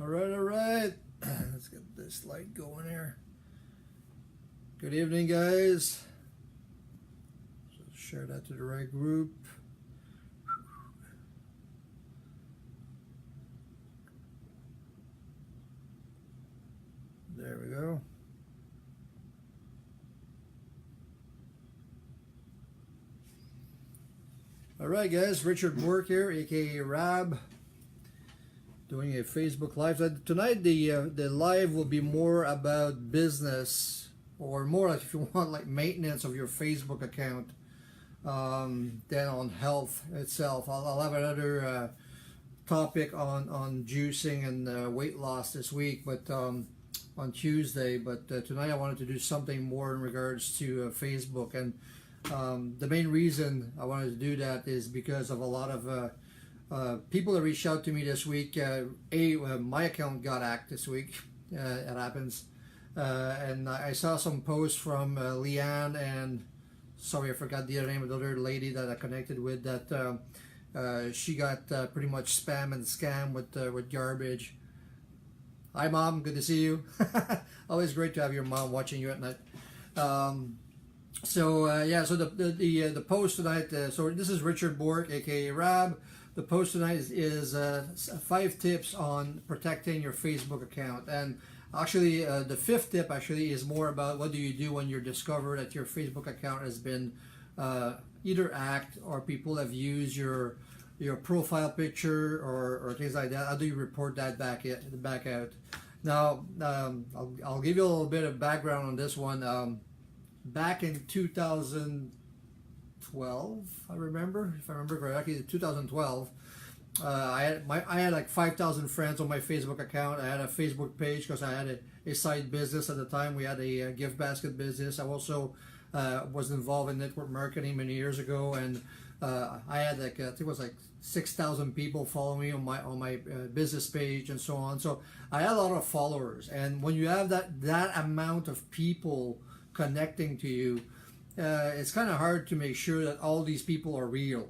All right. Let's get this light going here. Good evening, guys. So share that to the right group. There we go. All right, guys. Richard Bork here, aka Rab, doing a Facebook Live. Tonight, the live will be more about business, or more like, if you want, like maintenance of your Facebook account, than on health itself. I'll have another topic on juicing and weight loss this week, but on Tuesday. But tonight I wanted to do something more in regards to Facebook. And the main reason I wanted to do that is because of a lot of people that reached out to me this week. My account got hacked this week. It happens. And I saw some posts from Leanne and, sorry, I forgot the other name of the other lady that I connected with, that she got pretty much spam and scam with garbage. Hi, Mom. Good to see you. Always great to have your mom watching you at night. So the post tonight. So this is Richard Bork, aka Rab. The post tonight is 5 tips on protecting your Facebook account. And actually, the 5th tip actually is more about what do you do when you're discovered that your Facebook account has been either hacked or people have used your profile picture or things like that. How do you report that back out? Now, I'll give you a little bit of background on this one. Back in 2012, if I remember correctly, 2012, I had like 5,000 friends on my Facebook account. I had a Facebook page because I had a side business at the time. We had a gift basket business. I also was involved in network marketing many years ago, and I had like I think it was like 6,000 people following me on my business page and so on. So I had a lot of followers, and when you have that amount of people connecting to you, it's kind of hard to make sure that all these people are real.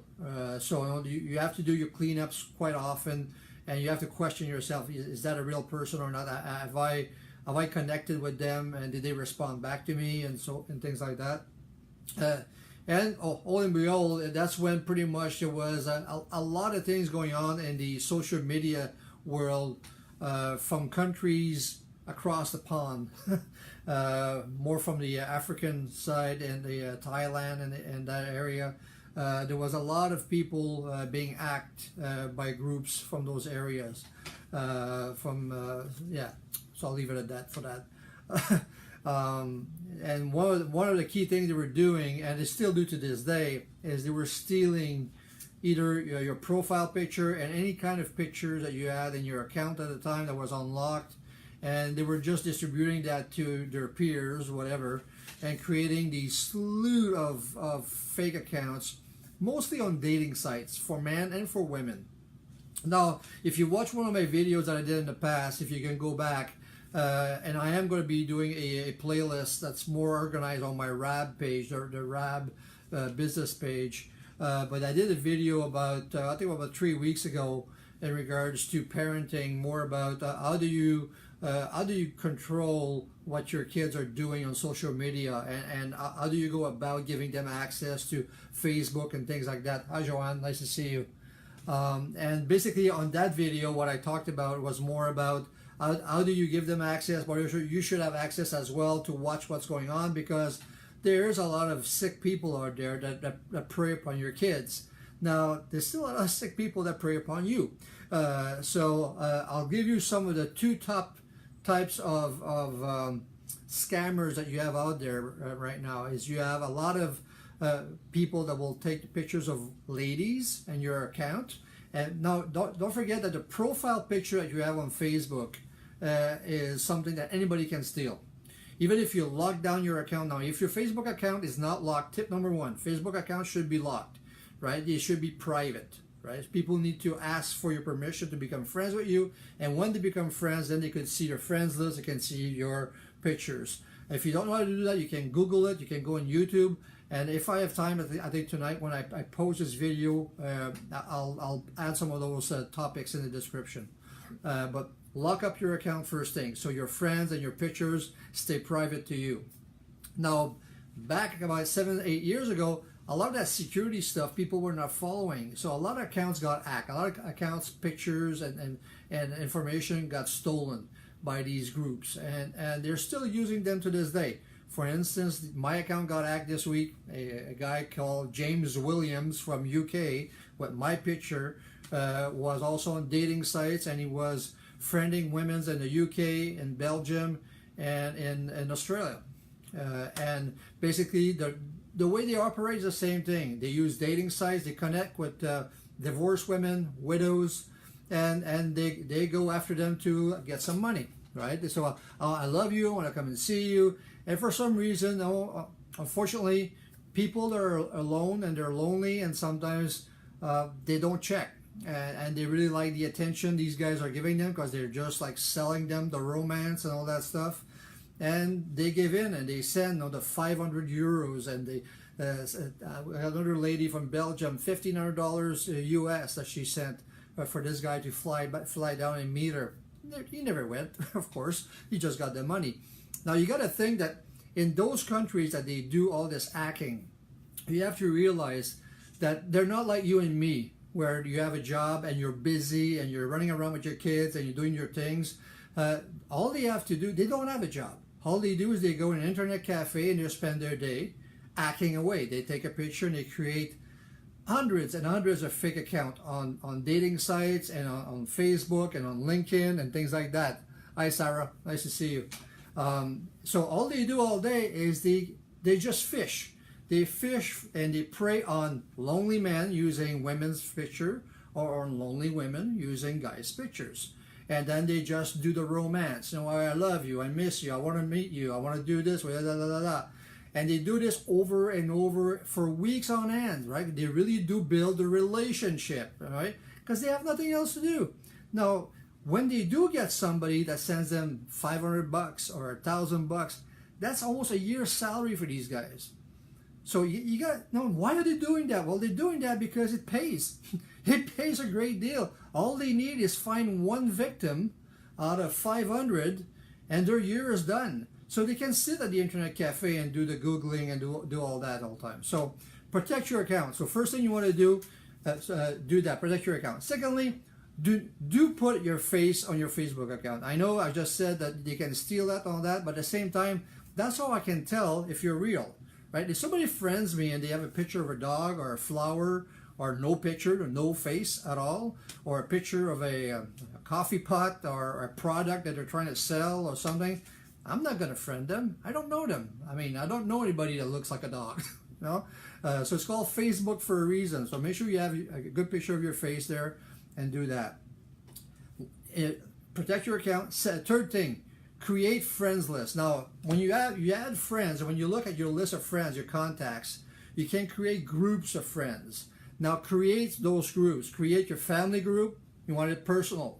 So you have to do your cleanups quite often, and you have to question yourself: is that a real person or not? Have I connected with them, and did they respond back to me, and things like that? And all and behold, that's when pretty much there was a lot of things going on in the social media world from countries across the pond, more from the African side and the Thailand and that area. There was a lot of people being hacked by groups from those areas. So I'll leave it at that for that. And one of the key things they were doing, and they still do to this day, is they were stealing either your profile picture and any kind of picture that you had in your account at the time that was unlocked, and they were just distributing that to their peers, whatever, and creating these slew of fake accounts, mostly on dating sites for men and for women. Now, if you watch one of my videos that I did in the past, if you can go back, and I am going to be doing a playlist that's more organized on my Rab page, the Rab business page. But I did a video about, I think about 3 weeks ago, in regards to parenting, more about how do you control what your kids are doing on social media, and how do you go about giving them access to Facebook and things like that. Hi, Joanne, nice to see you. And basically on that video, what I talked about was more about how do you give them access, but you should have access as well to watch what's going on, because there's a lot of sick people out there that prey upon your kids. Now, there's still a lot of sick people that prey upon you. So I'll give you some of the 2 top types of scammers that you have out there right now. Is you have a lot of people that will take pictures of ladies in your account. And now, don't forget that the profile picture that you have on Facebook is something that anybody can steal. Even if you lock down your account now, if your Facebook account is not locked, tip number 1, Facebook account should be locked, right? It should be private, right? People need to ask for your permission to become friends with you, and when they become friends, then they can see your friends list, they can see your pictures. If you don't know how to do that, you can Google it, you can go on YouTube, and if I have time, I think tonight when I post this video, I'll add some of those topics in the description. But lock up your account first thing, so your friends and your pictures stay private to you. Now, back about 7, 8 years ago, a lot of that security stuff people were not following. So a lot of accounts got hacked. A lot of accounts, pictures, and information got stolen by these groups. And they're still using them to this day. For instance, my account got hacked this week. A guy called James Williams from UK with my picture was also on dating sites, and he was friending women in the UK, in Belgium, and in Australia. And basically, the way they operate is the same thing. They use dating sites. They connect with divorced women, widows, and they go after them to get some money, right? So I love you. I want to come and see you. And for some reason, unfortunately, people are alone and they're lonely, and sometimes they don't check. And they really like the attention these guys are giving them, because they're just like selling them the romance and all that stuff. And they give in and they send the 500 euros, and they another lady from Belgium, $1,500 US that she sent for this guy to fly down and meet her. He never went, of course. He just got the money. Now you got to think that in those countries that they do all this hacking, you have to realize that they're not like you and me, where you have a job and you're busy and you're running around with your kids and you're doing your things. All they have to do, they don't have a job. All they do is they go in an internet cafe and they spend their day hacking away. They take a picture and they create hundreds and hundreds of fake accounts on dating sites and on Facebook and on LinkedIn and things like that. Hi, Sarah. Nice to see you. So all they do all day is they just fish. They fish and they prey on lonely men using women's picture, or on lonely women using guys' pictures. And then they just do the romance. I love you, I miss you, I want to meet you, I want to do this, da, da, da, da. And they do this over and over for weeks on end, right? They really do build a relationship, right? Because they have nothing else to do. Now, when they do get somebody that sends them $500 or $1,000, that's almost a year's salary for these guys. So you got why are they doing that? Well, they're doing that because it pays. It pays a great deal. All they need is find one victim out of 500, and their year is done. So they can sit at the internet cafe and do the Googling and do all that all the time. So protect your account. So first thing you want to do that. Protect your account. Secondly, do put your face on your Facebook account. I know I just said that they can steal that, all that, but at the same time, that's how I can tell if you're real. Right? If somebody friends me and they have a picture of a dog or a flower, or no picture or no face at all, or a picture of a coffee pot or a product that they're trying to sell or something, I'm not going to friend them. I don't know them. I mean, I don't know anybody that looks like a dog. So it's called Facebook for a reason. So make sure you have a good picture of your face there and do that. Protect your account. Third thing, create friends list. Now, when you add friends, and when you look at your list of friends, your contacts, you can create groups of friends. Now, create those groups. Create your family group. You want it personal.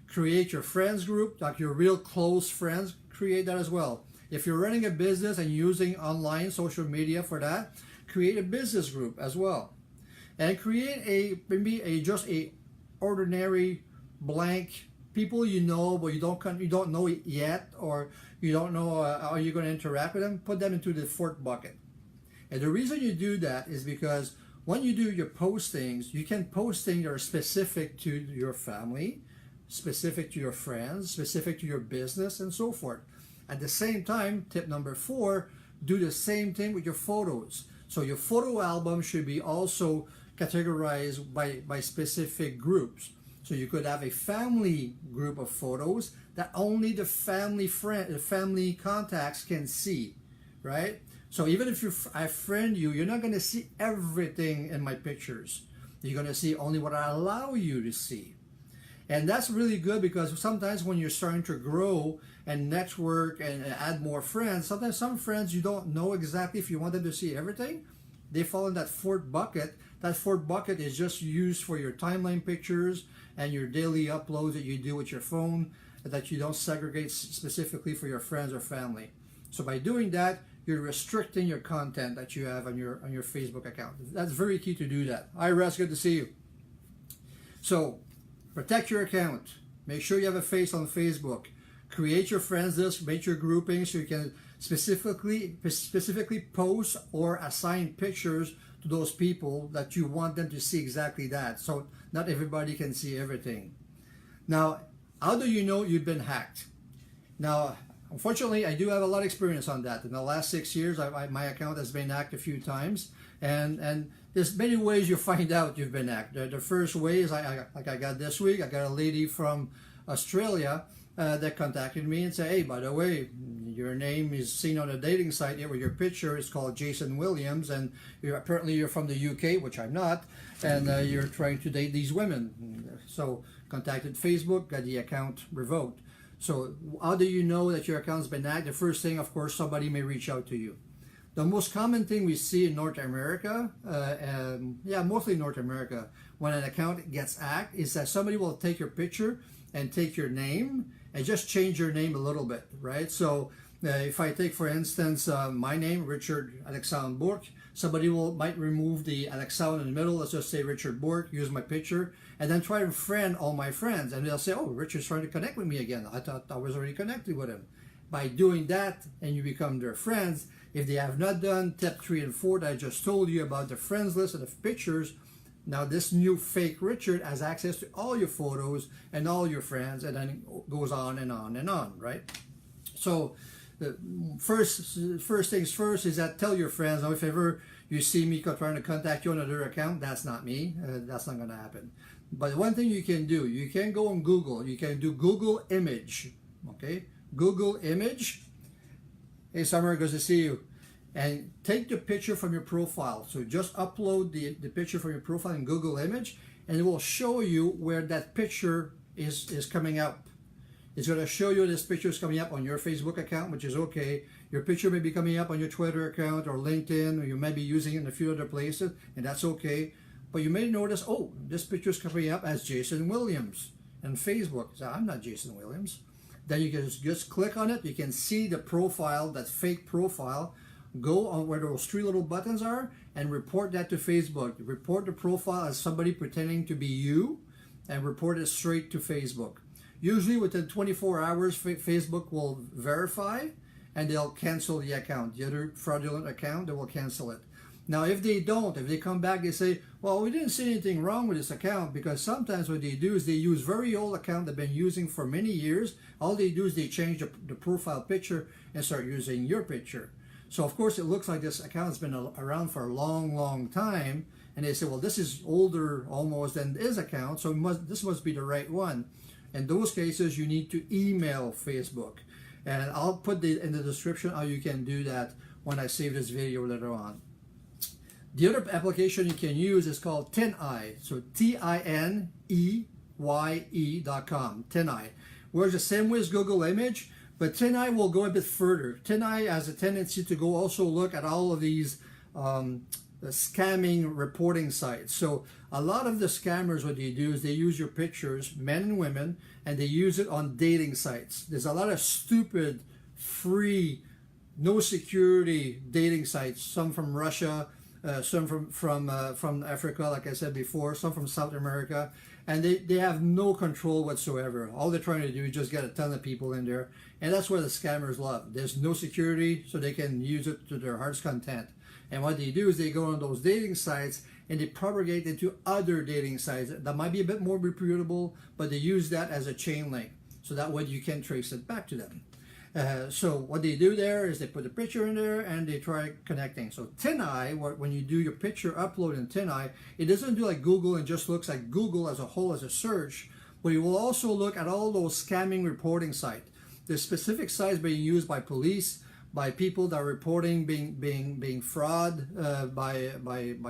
Create your friends group, like your real close friends. Create that as well. If you're running a business and using online social media for that, create a business group as well. And create maybe just a ordinary blank people you know, but you don't know it yet, or you don't know how you're going to interact with them. Put them into the fourth bucket. And the reason you do that is because when you do your postings, you can post things that are specific to your family, specific to your friends, specific to your business, and so forth. At the same time, tip number 4, do the same thing with your photos. So your photo album should be also categorized by specific groups. So you could have a family group of photos that only the family contacts can see, right? So even if I friend you, you're not going to see everything in my pictures. You're going to see only what I allow you to see. And that's really good, because sometimes when you're starting to grow and network and add more friends, sometimes some friends you don't know exactly if you want them to see everything. They fall in that fourth bucket. That fourth bucket is just used for your timeline pictures and your daily uploads that you do with your phone, that you don't segregate specifically for your friends or family. So by doing that, you're restricting your content that you have on your Facebook account. That's very key to do that. Hi, Russ, good to see you. So protect your account. Make sure you have a face on Facebook. Create your friends list, make your groupings so you can specifically post or assign pictures to those people that you want them to see exactly that. So not everybody can see everything. Now, how do you know you've been hacked? Now, unfortunately, I do have a lot of experience on that. In the last 6 years, my account has been hacked a few times, and there's many ways you find out you've been hacked. The first way is like I got this week. I got a lady from Australia that contacted me and said, "Hey, by the way, your name is seen on a dating site here with your picture. It's called Jason Williams, and apparently you're from the UK, which I'm not, and you're trying to date these women." So contacted Facebook, got the account revoked. So how do you know that your account's been hacked? The first thing, of course, somebody may reach out to you. The most common thing we see in North America, mostly North America, when an account gets hacked, is that somebody will take your picture and take your name and just change your name a little bit, right? So if I take, for instance, my name, Richard Alexandre Bourque, somebody might remove the Alexandre in the middle, let's just say Richard Bourque, use my picture, and then try to friend all my friends. And they'll say, "Oh, Richard's trying to connect with me again. I thought I was already connected with him." By doing that, and you become their friends, if they have not done step 3 and 4 that I just told you about the friends list and the pictures, now this new fake Richard has access to all your photos and all your friends, and then it goes on and on and on, right? So the first things first is that tell your friends, if ever you see me trying to contact you on another account, that's not me. That's not going to happen. But one thing you can do, you can go on Google. You can do Google image, okay? Google image. Hey, Summer, good to see you. And take the picture from your profile. So just upload the picture from your profile in Google image, and it will show you where that picture is coming up. It's going to show you this picture is coming up on your Facebook account, which is okay. Your picture may be coming up on your Twitter account or LinkedIn, or you may be using it in a few other places, and that's okay. But you may notice, oh, this picture is coming up as Jason Williams on Facebook. So I'm not Jason Williams. Then you can just click on it. You can see the profile, that fake profile. Go on where those 3 little buttons are and report that to Facebook. Report the profile as somebody pretending to be you, and report it straight to Facebook. Usually within 24 hours, Facebook will verify and they'll cancel the account. The other fraudulent account, they will cancel it. Now, if they don't, if they come back, they say, "Well, we didn't see anything wrong with this account," because sometimes what they do is they use very old account they've been using for many years. All they do is they change the profile picture and start using your picture. So, of course, it looks like this account has been around for a long, long time. And they say, "Well, this is older almost than his account, so this must be the right one." In those cases, you need to email Facebook. And I'll put in the description how you can do that when I save this video later on. The other application you can use is called Tineye. So Tineye.com. Tineye. Works the same way as Google Image, but Tineye will go a bit further. Tineye has a tendency to go also look at all of these scamming reporting sites. So a lot of the scammers, what they do is they use your pictures, men and women, and they use it on dating sites. There's a lot of stupid, free, no security dating sites. Some from Russia, some from Africa, like I said before, some from South America, and they have no control whatsoever. All they're trying to do is just get a ton of people in there, and that's what the scammers love. There's no security, so they can use it to their heart's content. And what they do is they go on those dating sites and they propagate it to other dating sites that might be a bit more reputable, but they use that as a chain link, so that way you can trace it back to them. So what they do there is they put a picture in there and they try connecting. So Tineye, when you do your picture upload in Tineye, it doesn't do like Google and just looks like Google as a whole as a search, but it will also look at all those scamming reporting sites. The specific sites being used by police, by people that are reporting being fraud by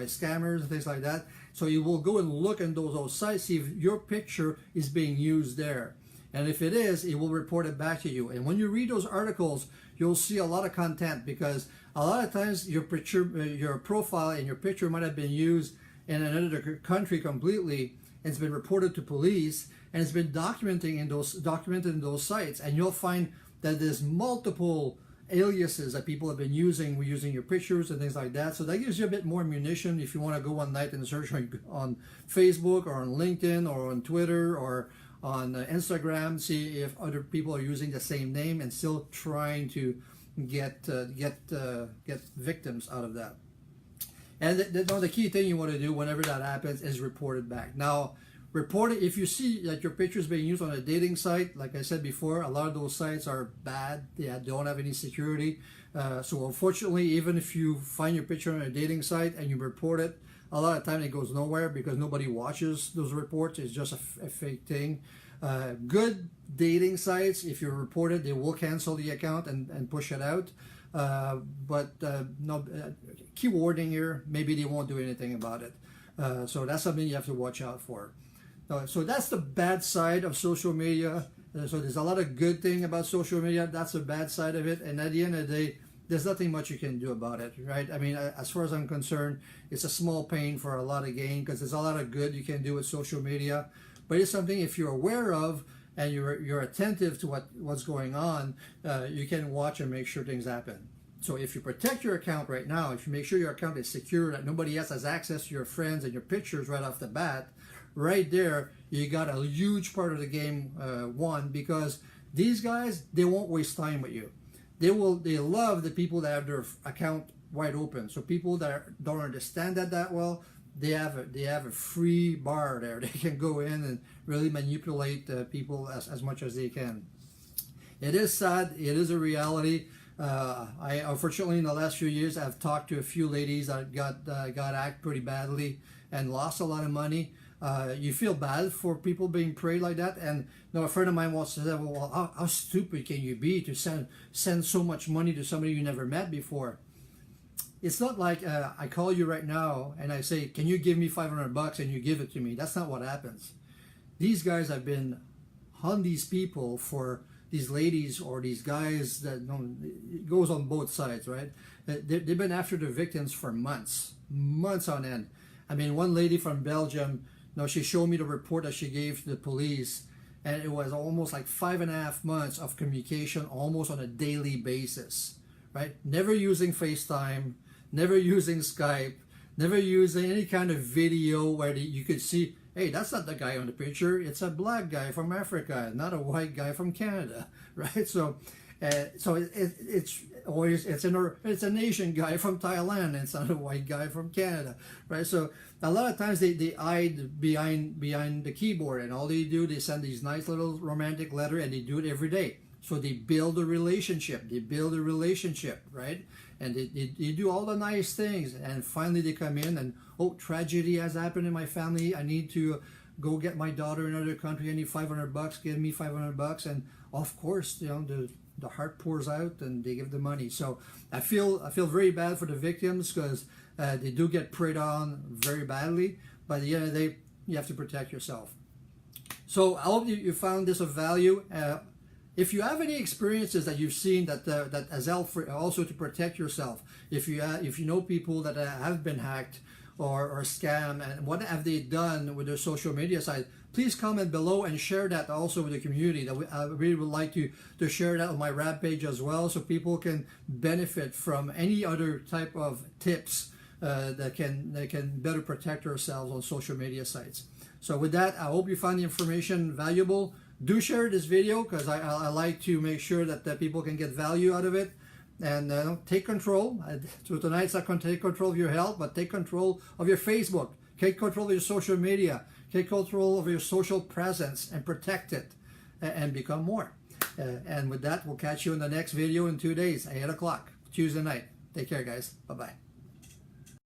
scammers and things like that. So you will go and look in those sites, see if your picture is being used there. And if it is, it will report it back to you. And when you read those articles, you'll see a lot of content, because a lot of times your picture, your profile and your picture might have been used in another country completely, and it's been reported to police, and it's been documented in those sites. And you'll find that there's multiple aliases that people have been using your pictures and things like that. So that gives you a bit more ammunition if you want to go one night and search on Facebook or on LinkedIn or on Twitter or on Instagram, see if other people are using the same name and still trying to get victims out of that. And the key thing you want to do whenever that happens is report it back. Now, report it if you see that your picture is being used on a dating site. Like I said before, a lot of those sites are bad. They don't have any security. So unfortunately, even if you find your picture on a dating site and you report it, a lot of time it goes nowhere because nobody watches those reports. It's just a fake thing. Good dating sites, if you report it, they will cancel the account and push it out. Key warning here, maybe they won't do anything about it. So that's something you have to watch out for. So that's the bad side of social media. So there's a lot of good thing about social media. That's the bad side of it. And at the end of the day, there's nothing much you can do about it, right? I mean, as far as I'm concerned, it's a small pain for a lot of gain because there's a lot of good you can do with social media. But it's something if you're aware of and you're attentive to what's going on, you can watch and make sure things happen. So if you protect your account right now, if you make sure your account is secure, that nobody else has access to your friends and your pictures right off the bat, right there, you got a huge part of the game won, because these guys, they won't waste time with you. They love the people that have their account wide open. So people that don't understand that well, they have a free bar there. They can go in and really manipulate people as much as they can. It is sad. It is a reality. I unfortunately in the last few years I've talked to a few ladies that got hacked pretty badly and lost a lot of money. You feel bad for people being preyed like that. And a friend of mine once said, well, how stupid can you be to send so much money to somebody you never met before? It's not like I call you right now and I say, can you give me $500 and you give it to me? That's not what happens. These guys have been on these people, for these ladies or these guys, that it goes on both sides, right? They've been after the victims for months on end. I mean, one lady from Belgium, she showed me the report that she gave to the police, and it was almost like 5.5 months of communication, almost on a daily basis, right? Never using FaceTime, never using Skype, never using any kind of video where you could see, hey, that's not the guy on the picture. It's a black guy from Africa, not a white guy from Canada, right? So it's an Asian guy from Thailand. It's not a white guy from Canada, right? So a lot of times they hide behind the keyboard, and all they do, they send these nice little romantic letter, and they do it every day. So they build a relationship. Right? And they do all the nice things, and finally they come in and, oh, tragedy has happened in my family. I need to go get my daughter in another country. I need $500. Give me $500, and of course, the heart pours out, and they give the money. So I feel very bad for the victims, because they do get preyed on very badly. But at the end of the day, you have to protect yourself. So I hope you found this of value. If you have any experiences that you've seen that has helped for also to protect yourself, if you know people that have been hacked or scammed, and what have they done with their social media site, please comment below and share that also with the community. I really would like to share that on my Rap page as well, so people can benefit from any other type of tips that can better protect ourselves on social media sites. So with that, I hope you find the information valuable. Do share this video, because I like to make sure that people can get value out of it. And take control. So tonight's not going to take control of your health, but take control of your Facebook. Take control of your social media. Take control of your social presence and protect it and become more. And with that, we'll catch you in the next video in 2 days, 8 o'clock, Tuesday night. Take care, guys. Bye-bye.